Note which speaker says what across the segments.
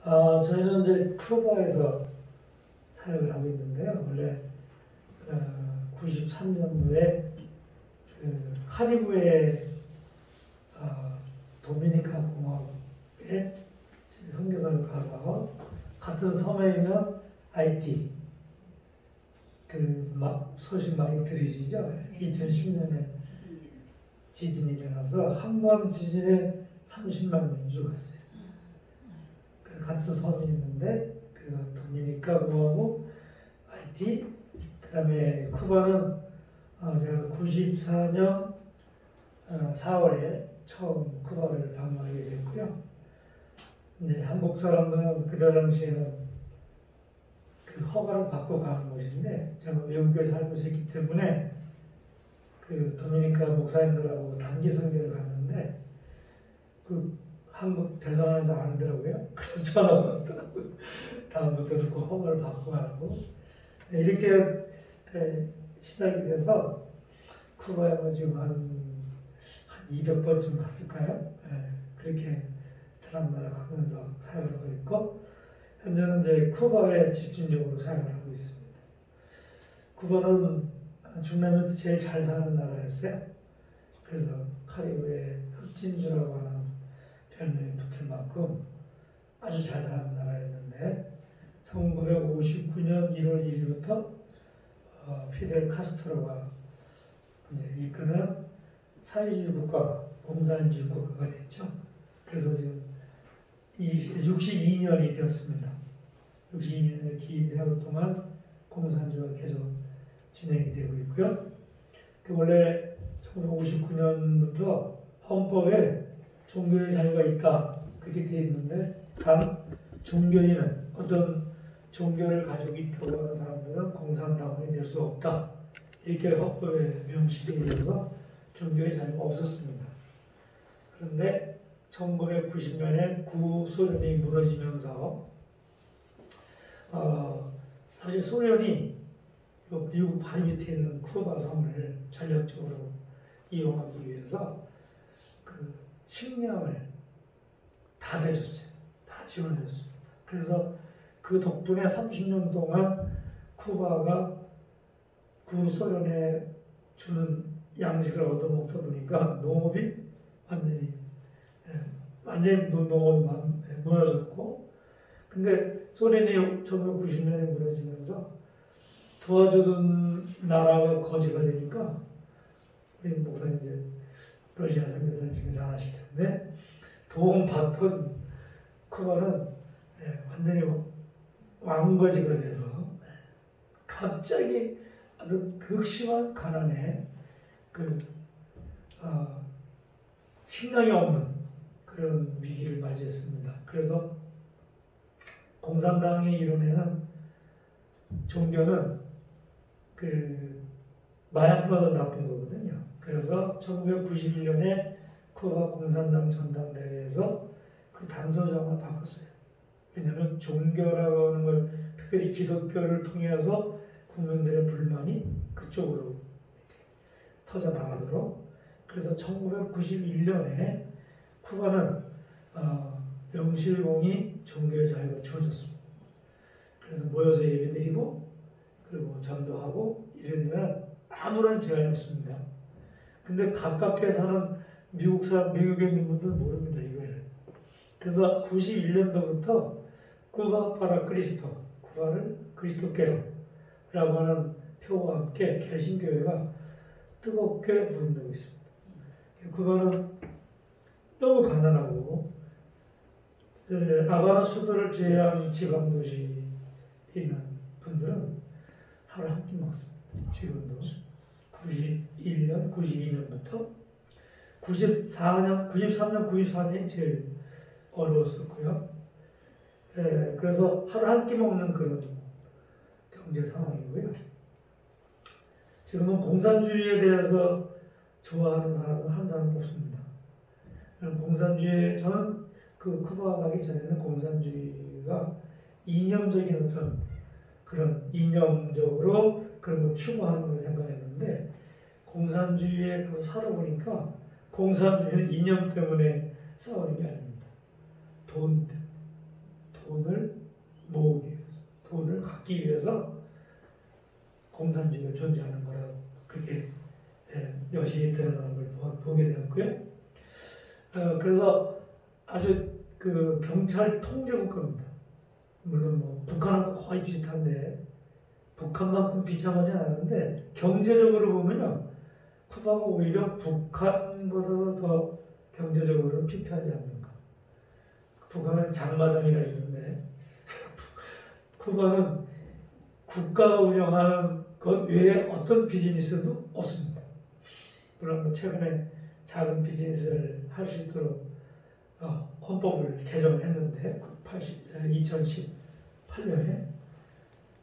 Speaker 1: 저희는 이제 쿠바에서 사역을 하고 있는데요. 원래 93년도에 그 카리브해 도미니카 공화국에 선교사를 가서 같은 섬에 있는 하이티 소식 많이 들으시죠? 2010년에 지진이 일어나서 한 번 지진에 30만 명이 죽었어요. 같은 섬이 있는데 그래서 도미니카 공화국, 하이티, 그 다음에 쿠바는 제가 94년 4월에 처음 쿠바를 방문하게 됐고요. 이제 한국 사람들은 그때 당시에는 그 허가를 받고 가는 곳인데 제가 미국에 살고 있었기 때문에 그 도미니카 목사님들하고 단기 선교를 갔는데 그 한국 대사관에서 안 하더라고요. 그래서 전화가 왔더라고요. 다음부터는 그 허가를 받고 가고 이렇게 시작이 돼서 쿠바에 지금 한 200번쯤 갔을까요? 그렇게 드라마를 가면서 사역을 하고 있고 현재는 이제 쿠바에 집중적으로 사역을 하고 있습니다. 쿠바는 중남미에서 제일 잘 사는 나라였어요. 그래서 카리브해 흑진주라고 하는 별명이 붙을 만큼 아주 잘 사는 나라였는데 1959년 1월 1일부터 피델 카스트로가 이제 이끄는 사회주의 국가, 공산주의 국가가 됐죠. 그래서 지금 62년이 되었습니다. 62년의 긴 세월 동안 공산주의가 계속 진행이 되고 있고요. 원래 1959년부터 헌법에 종교의 자유가 있다 그렇게 되어 있는데 단 종교인은 어떤 종교를 가지고 있다고 하는 사람들은 공산당원이 될 수 없다 이렇게 헌법에 명시되어 있어서 종교의 자유가 없었습니다. 그런데 1990년에 구소련이 무너지면서 사실 소련이 미국 바로 밑에 있는 쿠바 섬을 전략적으로 이용하기 위해서 그 식량을 다 대줬어요. 다 지원해줬습니다. 그래서 그 덕분에 30년 동안 쿠바가 구소련에 주는 양식을 얻어먹다 보니까 농업이 완전히 농업이 무너졌고 근데 소련이 1990년에 무너지면서 도와주던 나라가 거지가 되니까 우리 목사님 이제 러시아 선교사님 중에 잘 아실 텐데 도움받던 쿠바는 완전히 왕거지가 돼서 갑자기 아주 극심한 가난에 식량이 없는 그런 위기를 맞이했습니다. 그래서 공산당이 이뤄내는 종교는 마약보다 나쁜 거거든요. 그래서 1991년에 쿠바 공산당 전당대회에서 그 단서정을 바꿨어요. 왜냐하면 종교라고 하는 걸 특별히 기독교를 통해서 국민들의 불만이 그쪽으로 퍼져나가도록 그래서 1991년에 쿠바는 명실공히 종교의 자유가 주어졌습니다. 그래서 모여서 예배드리고 그리고 전도하고 이런 데는 아무런 제한이 없습니다. 근데 가깝게 사는 미국에 있는 분들은 모릅니다, 이거를. 그래서 91년도부터 쿠바 파라 크리스토, 쿠바를 그리스도께로 라고 하는 표와 함께 개신교회가 뜨겁게 부흥되고 있습니다. 쿠바는 너무 가난하고 아바나 수도를 제외한 지방도시에 있는 분들은 하루 한 끼 먹습니다. 지금도 91년, 92년부터 93년, 94년이 제일 어려웠었고요. 그래서 하루 한 끼 먹는 그런 경제 상황이고요. 지금은 공산주의에 대해서 좋아하는 사람은 한 사람도 없습니다. 저는 그 쿠바 가기 전에는 공산주의가 이념적인 어떤 그런 이념적으로 그런 걸 추구하는 걸 생각했는데 공산주의에 가서 살아보니까 공산주의는 이념 때문에 싸우는 게 아닙니다. 돈 공산주의가 존재하는 거라고 그렇게 여실히 드러나는 걸 보게 되었고요. 그래서 아주 그 경찰 통제국가입니다. 물론 뭐 북한하고 거의 비슷한데 북한만큼 비참하지 않은데 경제적으로 보면요, 쿠바가 오히려 북한보다 더 경제적으로 피폐하지 않는가. 북한은 장마당이라 있는데 쿠바는 국가가 운영하는 것 외에 어떤 비즈니스도 없습니다. 물론 뭐 최근에 작은 비즈니스를 할 수 있도록 헌법을 개정했는데 2018년에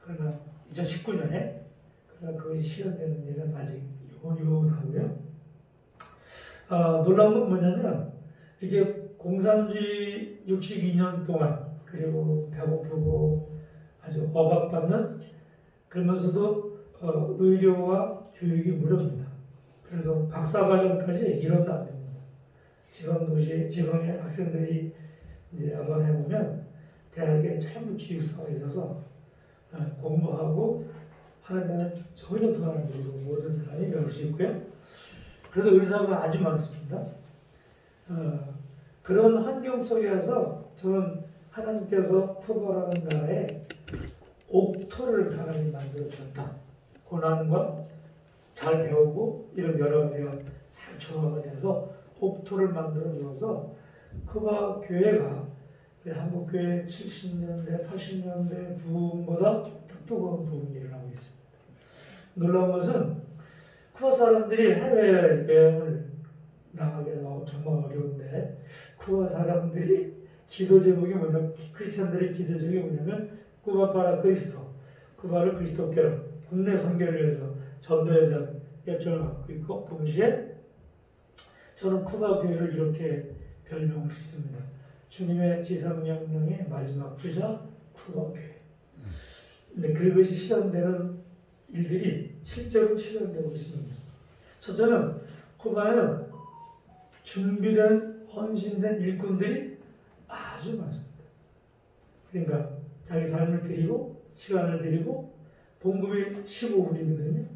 Speaker 1: 그러나 2019년에 그러나 그것이 실현되는 일은 아직 요원하고요. 놀라운 건 뭐냐면 이게 공산주의 62년 동안 그리고 배고프고 아주 억압받는 그러면서도 의료와 교육이 무료입니다. 그래서 박사과정까지 이런도 안 됩니다. 지방의 학생들이 이제 아반에 보면 대학에 전부 기숙사가 있어서 공부하고 하는 데는 전혀 돈 안 들고 모든 사람이 배울 수 있고요. 그래서 의사가 아주 많습니다. 그런 환경 속에서 저는 하나님께서 쿠바라는 나라에 옥토를 하나님 만들어 주셨다. 고난과 잘 배우고 이런 여러 가지가 잘 조화가 돼서 옥토를 만들어 주어서 쿠바 교회가 한국 교회 70년대, 80년대 부흥보다 더 뜨거운 부흥이 일어나고 있습니다. 놀라운 것은 쿠바 사람들이 해외 여행을 나가기가 정말 어려운데 쿠바 사람들이 기도 제목이 뭐냐면 크리스찬들의 기도 제목이 뭐냐면 쿠바 파라 그리스도, 쿠바를 그리스도께로 국내 선교를 위해서 전도에 대한 열정을 갖고 있고 동시에 저는 쿠바 교회를 이렇게 별명을 짓습니다. 주님의 지상명령의 마지막 부자 쿠바 교회. 근데 그것이 실현되는 일들이 실제로 실현되고 있습니다. 첫째는 쿠바에는 준비된 헌신된 일꾼들이 아주 많습니다. 그러니까 자기 삶을 드리고 시간을 드리고 봉급이 15불이거든요.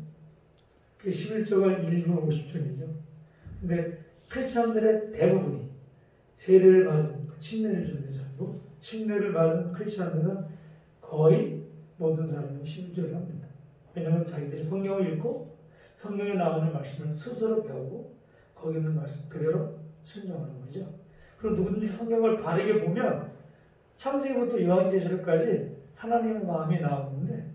Speaker 1: 그 11조가 1분 50초이죠. 근데 크리스찬들의 대부분이 세례를 받은 침례를 준비하고 침례를 받은 크리스찬들은 거의 모든 사람이 11조를 합니다. 왜냐하면 자기들이 성경을 읽고 성경에 나오는 말씀을 스스로 배우고 거기 있는 말씀 그대로 순종하는 거죠. 그리고 누구든지 성경을 바르게 보면 창세기부터 요한계시록까지 하나님의 마음이 나오는데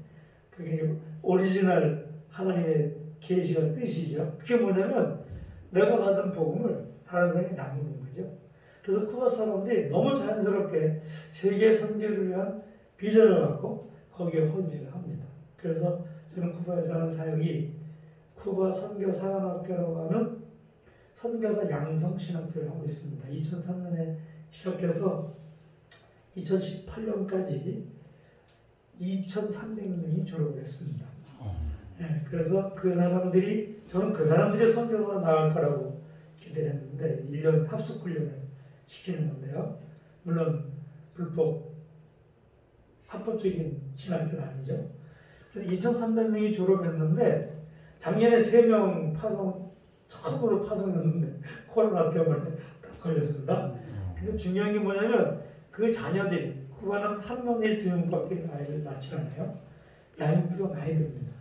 Speaker 1: 그게 오리지널 하나님의 계시가 뜻이죠. 그게 뭐냐면 내가 받은 복음을 다른 사람이 나누는 거죠. 그래서 쿠바 사람들이 너무 자연스럽게 세계 선교를 위한 비전을 갖고 거기에 헌신을 합니다. 그래서 저는 쿠바에서 하는 사역이 쿠바 선교사관학교라고 하는 선교사 양성신학교를 하고 있습니다. 2003년에 시작해서 2018년까지 2,300명이 졸업을 했습니다. 네, 그래서 그 사람들이 저는 그 사람들이 선교사가 나갈 거라고 기대를 했는데 1년 합숙훈련을 시키는 건데요. 물론 불법 합법적인 신학교는 아니죠. 2,300명이 졸업했는데 작년에 3명 처음으로 파송했는데 코로나 때문에 다 걸렸습니다. 근데 중요한 게 뭐냐면 그 자녀들이 쿠바는 한 명, 1~2명밖에 아이를 낳지 않아요. 양육비가 많이 듭니다.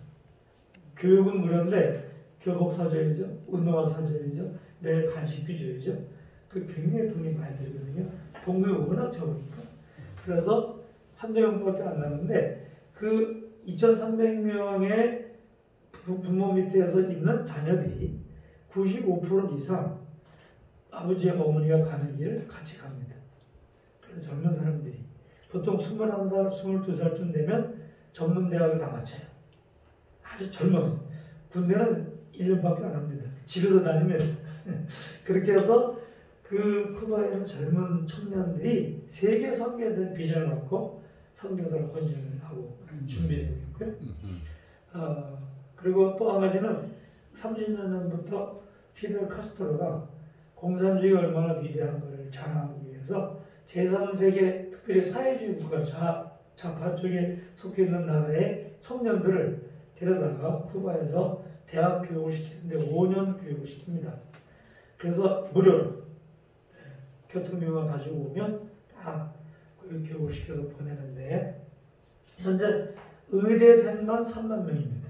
Speaker 1: 교육은 무료인데 교복 사줘야죠, 운동화 사줘야죠, 매일 간식비 줘야죠. 그 굉장히 돈이 많이 들거든요. 봉급이 워낙 적으니까. 그래서 한두 명밖에 안 나는데 그 2,300명의 부모 밑에서 있는 자녀들이 95% 이상 아버지와 어머니가 가는 길을 같이 갑니다. 그래서 젊은 사람들이 보통 21살, 22살쯤 되면 전문대학을 다 마쳐요. 아주 젊어서. 군대는 1년밖에 안 합니다. 집에서 다니면. 그렇게 해서 그 쿠바에는 젊은 청년들이 세계 선교에 대한 비전을 갖고 선교사를 헌신을 하고 준비되고 있고요. 그리고 또 한 가지는 30년 전부터 피델 카스트로가 공산주의가 얼마나 위대한 것을 자랑하기 위해서 제3세계 특별히 사회주의 국가 좌파 쪽에 속해 있는 나라의 청년들을 데려다가 쿠바에서 대학 교육을 시키는데 5년 교육을 시킵니다. 그래서 무료로 교통비만 가지고 오면 다 교육을 시켜서 보내는데 현재 의대생만 3만 명입니다.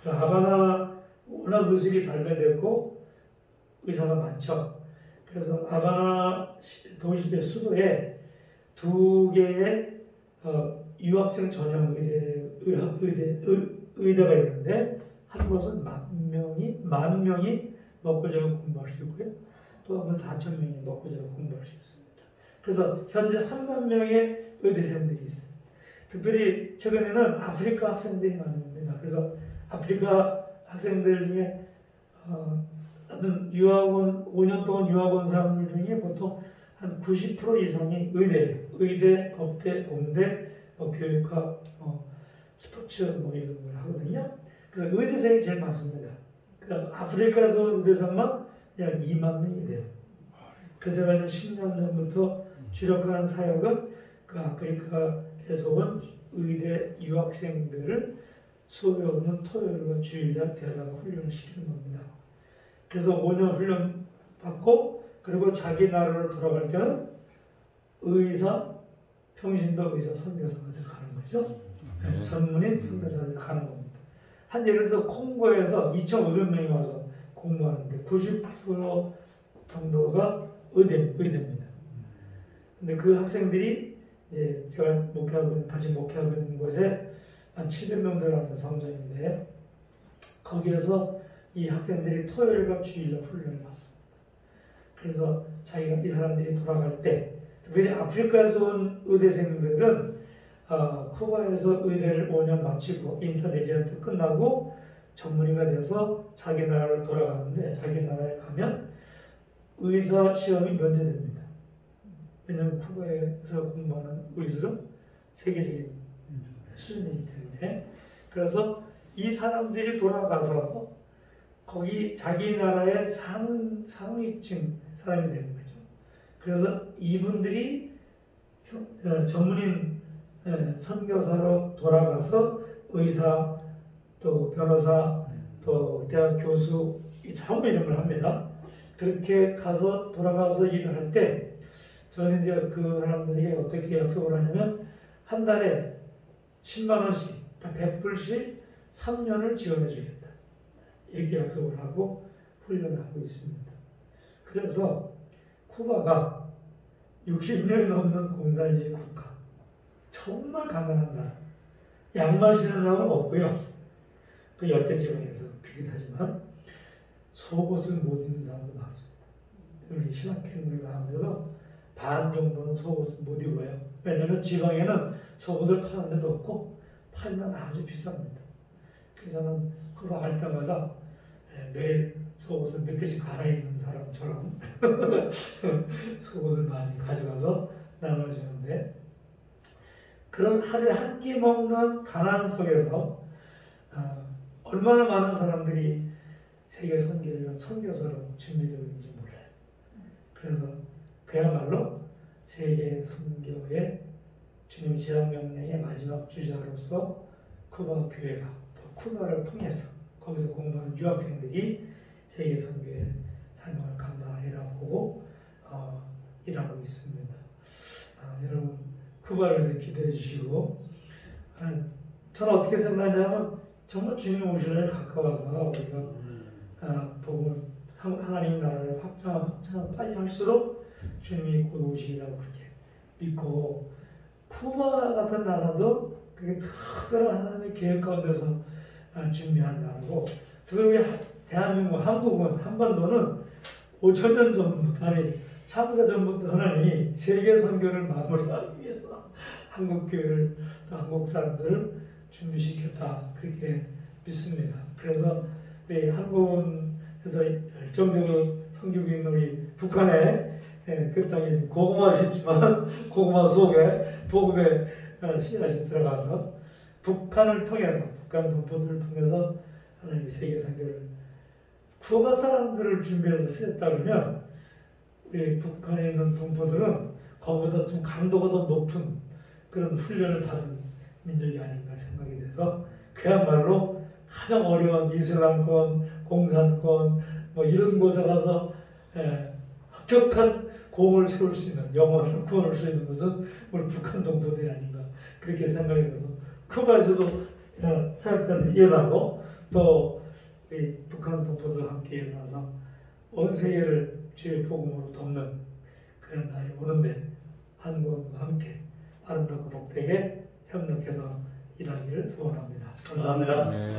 Speaker 1: 하바나 워낙 의술이 발달됐고 의사가 많죠. 그래서 하바나 도시의 수도에 2개의 유학생 전용 의대가 있는데 한 곳은 만 명이 먹고 자고 공부할 수 있고요. 또 한 번 4천 명이 먹고 자고 공부할 수 있습니다. 그래서 현재 3만 명의 의대생들이 있어요. 특별히 최근에는 아프리카 학생들이 많습니다. 그래서 아프리카 학생들 중에 어떤 유학원 5년 동안 유학원 사람들 중에 보통 한 90% 이상이 의대, 법대, 공대, 교육학, 스포츠 이런 걸 하거든요. 그래서 의대생이 제일 많습니다. 그러니까 아프리카에서 의대생만 약 2만 명이 돼요. 그래서 제가 10년 전부터 주력하는 사역은 그 아프리카에서 온 의대 유학생들을 수업에 없는 토요일과 주일날 데려다가 훈련을 시키는 겁니다. 그래서 5년 훈련 받고 그리고 자기 나라로 돌아갈 때는 의사, 평신도 의사 선교사가 가는 거죠. 전문인 선교사가 가는 겁니다. 한 예를 들어서 콩고에서 2,500명이 와서 공부하는데 90% 정도가 의대입니다. 근데 그 학생들이 이제 제가 같이 목회하고 있는 곳에 한 700명 들어가는 성전인데 거기에서 이 학생들이 토요일과 주일날 훈련을 받습니다. 그래서 자기가 이 사람들이 돌아갈 때 특별히 아프리카에서 온 의대생들은 쿠바에서 의대를 5년 마치고 인터레지던트 끝나고 전문의가 돼서 자기 나라로 돌아가는데 자기 나라에 가면 의사 시험이 면제됩니다. 왜냐하면 쿠바에서 공부하는 의술은 세계적인 수준이기 때문에. 그래서 이 사람들이 돌아가서 거기 자기 나라의 상위층 사람이 되는 거죠. 그래서 이분들이 전문인 선교사로 돌아가서 의사, 또 변호사, 또 대학 교수 전부 이런 걸 합니다. 그렇게 가서 돌아가서 일을 할 때 저는 이제 그 사람들에게 어떻게 약속을 하냐면 한 달에 10만 원씩, 100불씩 3년을 지원해 주겠다. 이렇게 약속을 하고 훈련을 하고 있습니다. 그래서 쿠바가 60년이 넘는 공산주의 국가, 정말 가난한 나라, 약 마시는 사람은 없고요. 그 열대 지방에서 그렇긴 하지만 속옷을 못 입는 사람도 많습니다. 우리 신학생들과 하면서 반 정도는 속옷을 못 입어요. 왜냐하면 지방에는 속옷을 파는 데도 없고 팔면 아주 비쌉니다. 그래서 저는 그거 할 때마다 매일 속옷을 몇 개씩 갈아입는 사람처럼 속옷을 많이 가져가서 나눠주는데 그런 하루에 한 끼 먹는 가난 속에서 얼마나 많은 사람들이 세계 선교를 위한 선교사로 준비되고 있는지 몰라요. 그래서 그야말로 세계 선교의 주님 지상명령의 마지막 주자로서 쿠바 교회가 또 쿠바를 통해서 거기서 공부하는 유학생들이 세계 선교의 사명을 감당하리라고 일하고 있습니다. 여러분 쿠바를 위해서 기도해 주시고 저는 어떻게 생각하냐면 정말 주님 오실 날 가까워서 우리가 복음을 하나님 나라를 확장 빨리 할수록 주님이 곧 오시리라고 그렇게 믿고 쿠바 같은 나라도 그게 특별한 하나님의 계획 가운데서 준비한 나라고 특히 대한민국 한국은 한반도는 5,000년 전부터 아니 창세 전부터 하나님이 세계 선교를 마무리하기 위해서 한국 교회를 또 한국 사람들을 준비시켰다 그렇게 믿습니다. 그래서 우리 한국에서 열정적으로 선교고 있는 우리 북한에 그 땅에 고구마셨지만 고구마 속에 복음의 씨앗이 들어가서 북한을 통해서 북한 동포들을 통해서 하나님이 세계 선교를 쿠바 사람들을 준비해서 쓰였다 그러면 우리 북한에 있는 동포들은 거기보다 좀 강도가 더 높은 그런 훈련을 받은 민족이 아닌가 생각이 돼서 그야말로 가장 어려운 이슬람권, 공산권 뭐 이런 곳에 가서 합격한 공을 세울 수 있는, 영혼을 구원할 수 있는 것은 우리 북한 동포들이 아닌가 그렇게 생각이 들고, 쿠바에서도 사역자를 일어나고 또 우리 북한 동포들과 함께 일어나서 온 세계를 주의 복음으로 돕는 그런 날이 오는데 한국과 함께 아름답고 복되게 협력해서 일하기를 소원합니다. 감사합니다.
Speaker 2: 네.